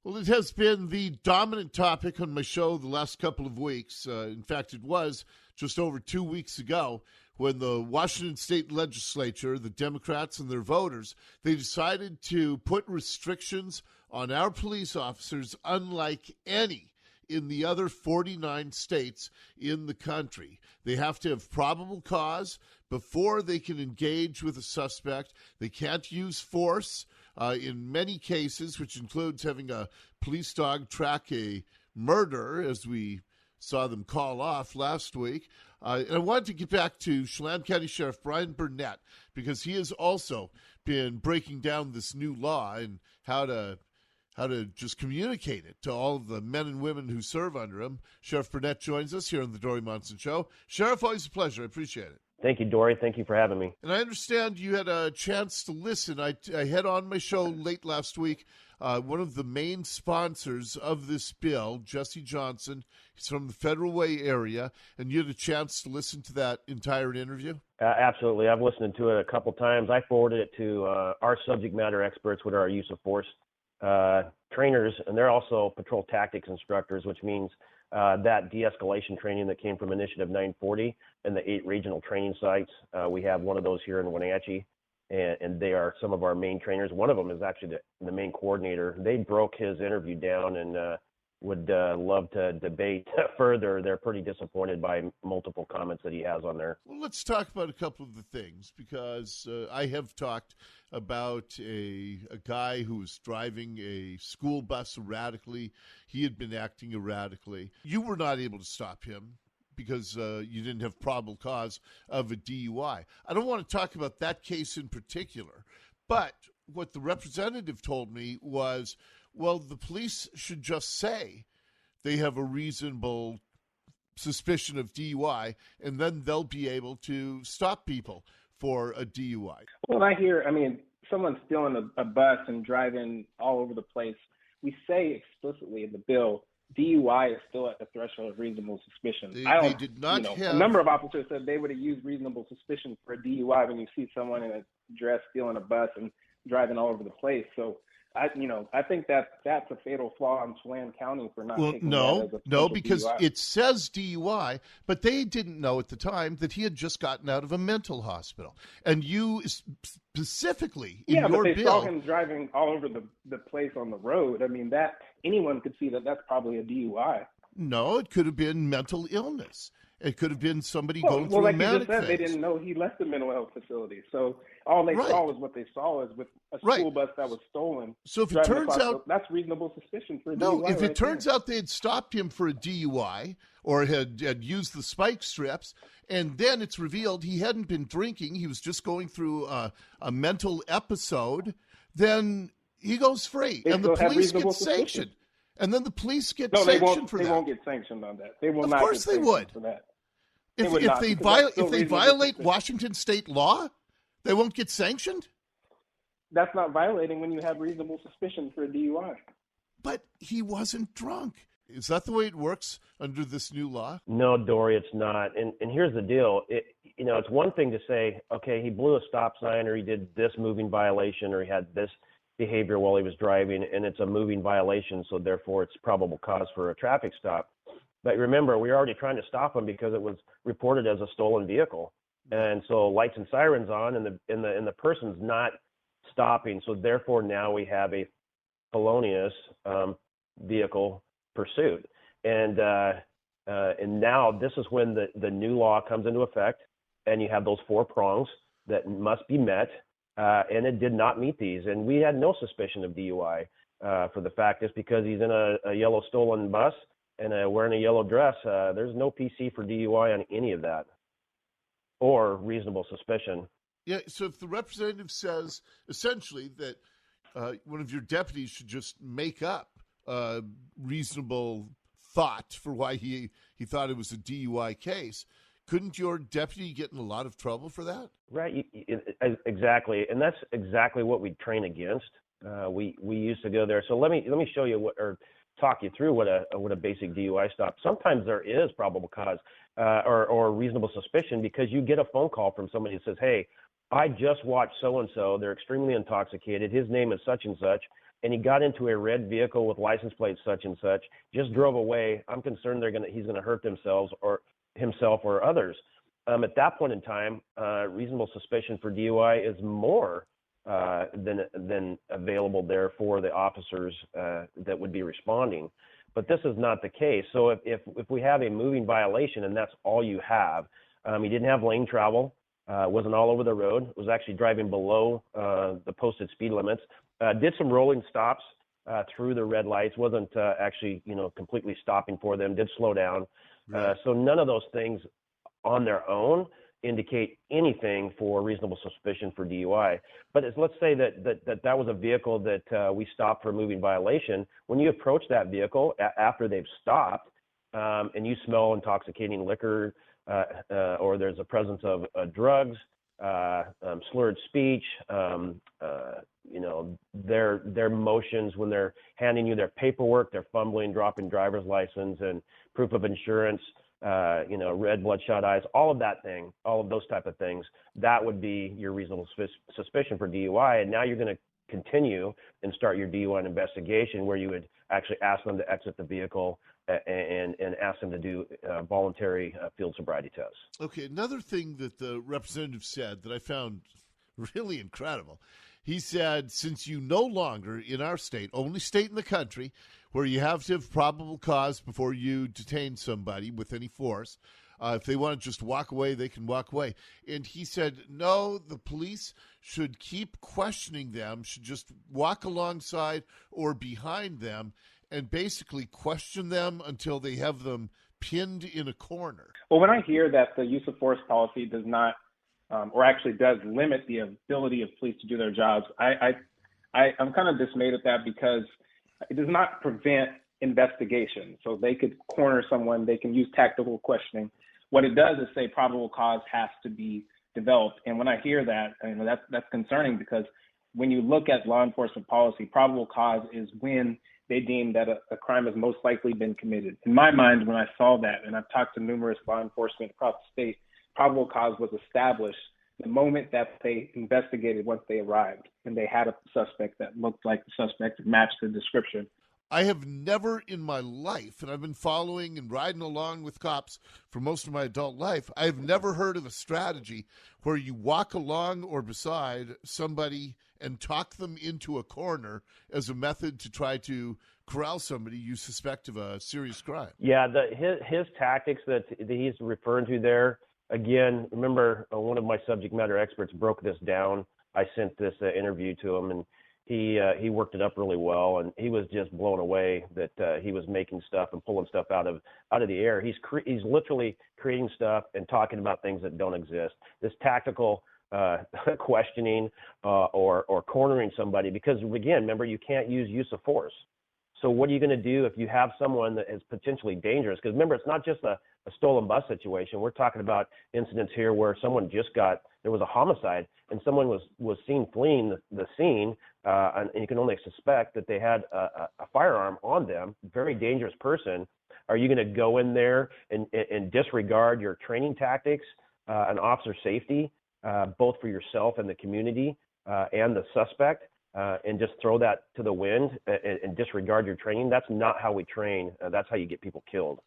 Well, it has been the dominant topic on my show the last couple of weeks. In fact, it was just over 2 weeks ago when the Washington State Legislature, the Democrats and their voters, they decided to put restrictions on our police officers unlike any in the other 49 states in the country. They have to have probable cause before they can engage with a suspect. They can't use force in many cases, which includes having a police dog track a murder, as we saw them call off last week. And I wanted to get back to Chelan County Sheriff Brian Burnett, because he has also been breaking down this new law and how to just communicate it to all of the men and women who serve under him. Sheriff Burnett joins us here on the Dori Monson Show. Sheriff, always a pleasure. I appreciate it. Thank you, Dori. Thank you for having me. And I understand you had a chance to listen. I had on my show late last week one of the main sponsors of this bill, Jesse Johnson. He's from the Federal Way area, and you had a chance to listen to that entire interview? Absolutely. I've listened to it a couple times. I forwarded it to our subject matter experts, which are our use of force trainers, and they're also patrol tactics instructors, which means that de-escalation training that came from Initiative 940 and the 8 regional training sites. We have one of those here in Wenatchee, and they are some of our main trainers. One of them is actually the main coordinator. They broke his interview down and would love to debate further. They're pretty disappointed by multiple comments that he has on there. Well, let's talk about a couple of the things, because I have talked about a guy who was driving a school bus erratically. He had been acting erratically. You were not able to stop him because you didn't have probable cause of a DUI. I don't want to talk about that case in particular, but what the representative told me was, well, the police should just say they have a reasonable suspicion of DUI, and then they'll be able to stop people for a DUI. Well, someone's stealing a bus and driving all over the place. We say explicitly in the bill, DUI is still at the threshold of reasonable suspicion. They did not have... A number of officers said they would have used reasonable suspicion for a DUI when you see someone in a dress stealing a bus and driving all over the place. So, I think that's a fatal flaw in Chelan County for not taking that as a No, because DUI. It says DUI, but they didn't know at the time that he had just gotten out of a mental hospital. And you specifically in your bill... Yeah, but they saw him driving all over the place on the road. That anyone could see that that's probably a DUI. No, it could have been mental illness. It could have been somebody going through a manic phase. They didn't know he left the mental health facility. So all they saw was what they saw is with a school bus that was stolen. So if it turns out... that's reasonable suspicion for a DUI. No, if it turns out they had stopped him for a DUI or had used the spike strips, and then it's revealed he hadn't been drinking, he was just going through a mental episode, then he goes free. And the police get sanctioned. And then the police get sanctioned for that. They won't get sanctioned on that. They will not. Of course they would. For that. If they violate Washington state law, they won't get sanctioned? That's not violating when you have reasonable suspicion for a DUI. But he wasn't drunk. Is that the way it works under this new law? No, Dori, it's not. And here's the deal. It's one thing to say, okay, he blew a stop sign or he did this moving violation or he had this behavior while he was driving, and it's a moving violation, so therefore it's probable cause for a traffic stop. But remember, we were already trying to stop him because it was reported as a stolen vehicle. And so lights and sirens on, and the person's not stopping. So therefore now we have a felonious vehicle pursuit. And now this is when the new law comes into effect, and you have those 4 prongs that must be met. And it did not meet these. And we had no suspicion of DUI for the fact is because he's in a yellow stolen bus and wearing a yellow dress. There's no PC for DUI on any of that or reasonable suspicion. Yeah, so if the representative says essentially that one of your deputies should just make up a reasonable thought for why he thought it was a DUI case, couldn't your deputy get in a lot of trouble for that? Right, exactly, and that's exactly what we train against. We used to go there. So let me show you or talk you through what a basic DUI stop. Sometimes there is probable cause or reasonable suspicion because you get a phone call from somebody that says, "Hey, I just watched so and so. They're extremely intoxicated. His name is such and such, and he got into a red vehicle with license plate such and such, just drove away, I'm concerned he's going to hurt themselves or himself or others. At that point in time, reasonable suspicion for DUI is more than available there for the officers that would be responding. But this is not the case. So if we have a moving violation and that's all you have, he didn't have lane travel, wasn't all over the road, was actually driving below the posted speed limits, did some rolling stops through the red lights, wasn't actually, completely stopping for them, did slow down. Right. So none of those things on their own indicate anything for reasonable suspicion for DUI. But let's say that was a vehicle that we stopped for a moving violation. When you approach that vehicle after they've stopped and you smell intoxicating liquor or there's a presence of drugs, slurred speech, their motions when they're handing you their paperwork, they're fumbling, dropping driver's license and proof of insurance, red bloodshot eyes, all of those type of things, that would be your reasonable suspicion for DUI. And now you're going to continue and start your DUI investigation where you would actually ask them to exit the vehicle and ask them to do voluntary field sobriety tests. Okay, another thing that the representative said that I found really incredible. He said, since you no longer, in our state, only state in the country, where you have to have probable cause before you detain somebody with any force, if they want to just walk away, they can walk away. And he said, no, the police should keep questioning them, should just walk alongside or behind them and basically question them until they have them pinned in a corner. Well, when I hear that the use of force policy does not or actually does limit the ability of police to do their jobs, I'm kind of dismayed at that because it does not prevent investigation. So they could corner someone, they can use tactical questioning. What it does is say probable cause has to be developed. And when I hear that, that's concerning because when you look at law enforcement policy, probable cause is when they deem that a crime has most likely been committed. In my mind, when I saw that, and I've talked to numerous law enforcement across the state, probable cause was established the moment that they investigated once they arrived and they had a suspect that looked like the suspect that matched the description. I have never in my life, and I've been following and riding along with cops for most of my adult life, I have never heard of a strategy where you walk along or beside somebody and talk them into a corner as a method to try to corral somebody you suspect of a serious crime. Yeah, his tactics that he's referring to there, again, remember one of my subject matter experts broke this down. I sent this interview to him, and he worked it up really well, and he was just blown away that he was making stuff and pulling stuff out of the air. He's literally creating stuff and talking about things that don't exist. This tactical questioning or cornering somebody, because again, remember, you can't use of force. So what are you going to do if you have someone that is potentially dangerous? Because remember, it's not just a stolen bus situation. We're talking about incidents here where someone there was a homicide and someone was seen fleeing the scene, and you can only suspect that they had a firearm on them, very dangerous person. Are you going to go in there and disregard your training tactics and officer safety, both for yourself and the community and the suspect? And just throw that to the wind and disregard your training? That's not how we train. That's how you get people killed.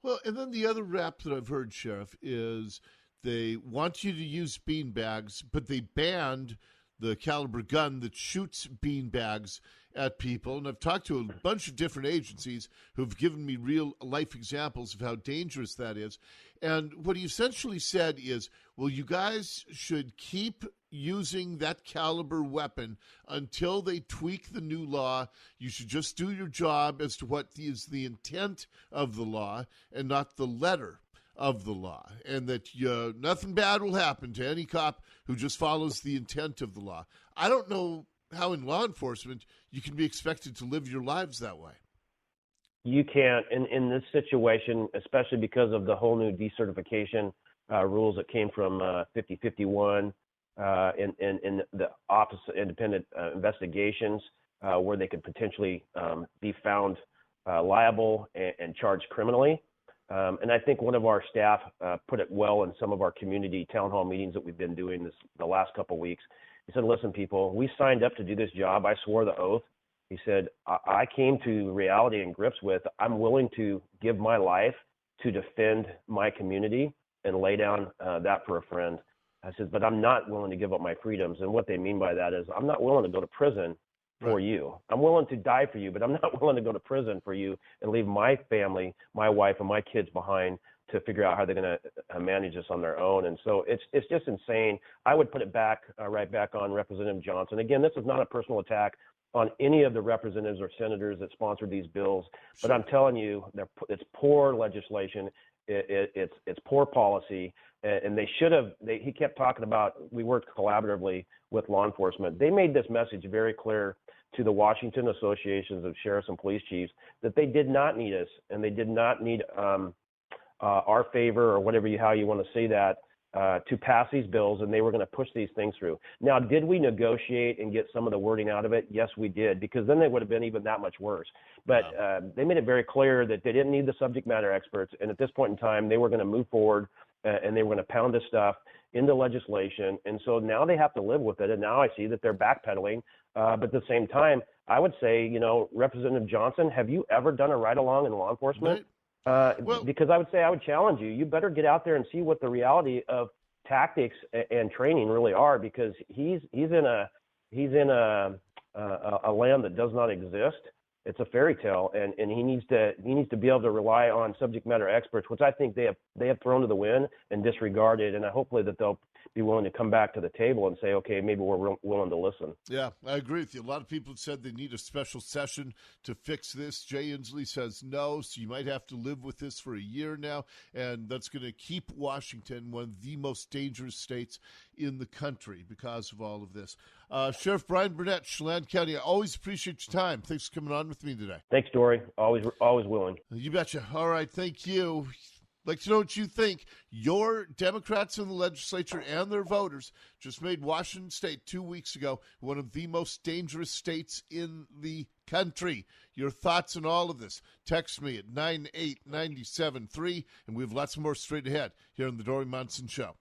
Well, and then the other rap that I've heard, Sheriff, is they want you to use beanbags, but they banned the caliber gun that shoots beanbags at people. And I've talked to a bunch of different agencies who've given me real life examples of how dangerous that is. And what he essentially said is, well, you guys should keep using that caliber weapon until they tweak the new law. You should just do your job as to what is the intent of the law and not the letter of the law, and that nothing bad will happen to any cop who just follows the intent of the law. I don't know how in law enforcement you can be expected to live your lives that way. You can't in this situation, especially because of the whole new decertification rules that came from 5051 in the Office of Independent Investigations, where they could potentially be found liable and charged criminally. And I think one of our staff put it well in some of our community town hall meetings that we've been doing the last couple of weeks. He said, listen, people, we signed up to do this job. I swore the oath. He said, I came to reality and grips with, I'm willing to give my life to defend my community and lay down that for a friend. I said, but I'm not willing to give up my freedoms. And what they mean by that is I'm not willing to go to prison for you. I'm willing to die for you, but I'm not willing to go to prison for you and leave my family, my wife, and my kids behind to figure out how they're going to manage this on their own. And so it's just insane. I would put it back, right back on Representative Johnson. Again, this is not a personal attack on any of the representatives or senators that sponsored these bills, but I'm telling you, it's poor legislation. It's poor policy, and they should have. He kept talking about we worked collaboratively with law enforcement. They made this message very clear to the Washington Associations of Sheriffs and Police Chiefs that they did not need us, and they did not need our favor or how you want to say that to pass these bills, and they were going to push these things through. Now, did we negotiate and get some of the wording out of it? Yes, we did, because then they would have been even that much worse. But they made it very clear that they didn't need the subject matter experts, and at this point in time, they were going to move forward and they were going to pound this stuff into legislation. And so now they have to live with it, and now I see that they're backpedaling. But at the same time, I would say, Representative Johnson, have you ever done a ride-along in law enforcement? Right. Because I would challenge you. You better get out there and see what the reality of tactics and training really are, because he's in a land that does not exist. It's a fairy tale, and he needs to be able to rely on subject matter experts, which I think they have thrown to the wind and disregarded. And hopefully that they'll be willing to come back to the table and say, okay, maybe we're willing to listen. Yeah, I agree with you. A lot of people have said they need a special session to fix this. Jay Inslee says no, so you might have to live with this for a year now, and that's going to keep Washington one of the most dangerous states in the country because of all of this. Sheriff Brian Burnett, Chelan County, I always appreciate your time. Thanks for coming on with me today. Thanks, Dori. Always willing. You betcha. All right, thank you. Like to know what you think. Your Democrats in the legislature and their voters just made Washington State 2 weeks ago one of the most dangerous states in the country. Your thoughts on all of this. Text me at 98973, and we have lots more straight ahead here on the Dori Monson Show.